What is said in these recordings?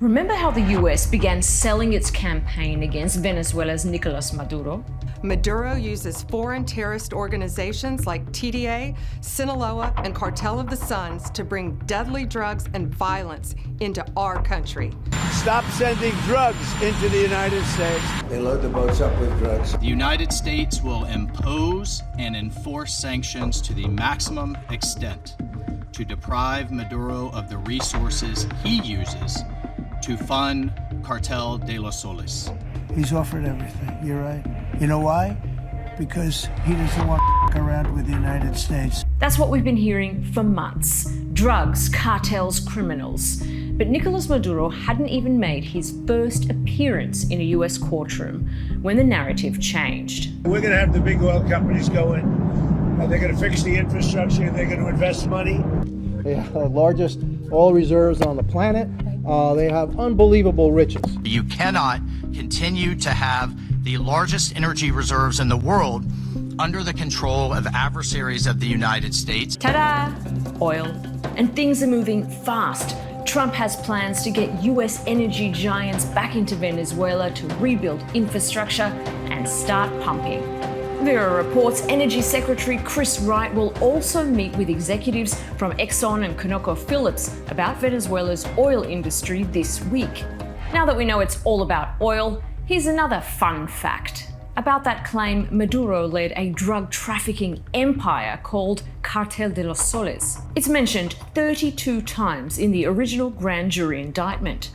Remember how the US began selling its campaign against Venezuela's Nicolas Maduro? Maduro uses foreign terrorist organizations like TDA, Sinaloa, and Cartel of the Suns to bring deadly drugs and violence into our country. Stop sending drugs into the United States. They load the boats up with drugs. The United States will impose and enforce sanctions to the maximum extent to deprive Maduro of the resources he uses to fund Cartel de los Soles. He's offered everything, you're right. You know why? Because he doesn't want to around with the United States. That's what we've been hearing for months. Drugs, cartels, criminals. But Nicolas Maduro hadn't even made his first appearance in a US courtroom when the narrative changed. We're going to have the big oil companies go in, and they're going to fix the infrastructure, and they're going to invest money. They have the largest oil reserves on the planet. They have unbelievable riches. You cannot continue to have the largest energy reserves in the world under the control of adversaries of the United States. Ta-da! Oil. And things are moving fast. Trump has plans to get US energy giants back into Venezuela to rebuild infrastructure and start pumping. There are reports Energy Secretary Chris Wright will also meet with executives from Exxon and ConocoPhillips about Venezuela's oil industry this week. Now that we know it's all about oil, here's another fun fact about that claim Maduro led a drug trafficking empire called Cartel de los Soles. It's mentioned 32 times in the original grand jury indictment.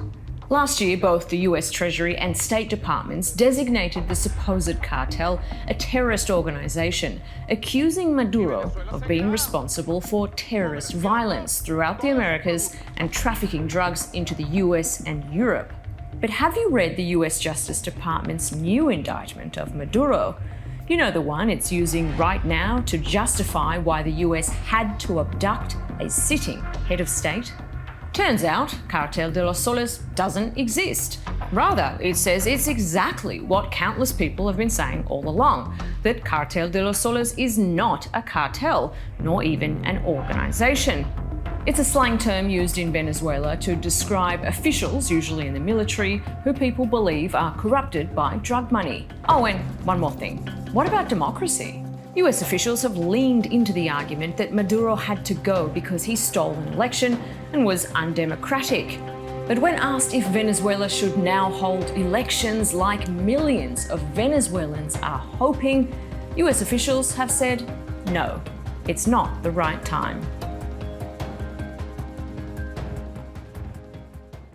Last year, both the US Treasury and State Departments designated the supposed cartel a terrorist organization, accusing Maduro of being responsible for terrorist violence throughout the Americas and trafficking drugs into the US and Europe. But have you read the US Justice Department's new indictment of Maduro? You know, the one it's using right now to justify why the US had to abduct a sitting head of state? Turns out, Cartel de los Soles doesn't exist. Rather, it says it's exactly what countless people have been saying all along, that Cartel de los Soles is not a cartel, nor even an organization. It's a slang term used in Venezuela to describe officials, usually in the military, who people believe are corrupted by drug money. Oh, and one more thing. What about democracy? US officials have leaned into the argument that Maduro had to go because he stole an election and was undemocratic. But when asked if Venezuela should now hold elections like millions of Venezuelans are hoping, US officials have said, no, it's not the right time.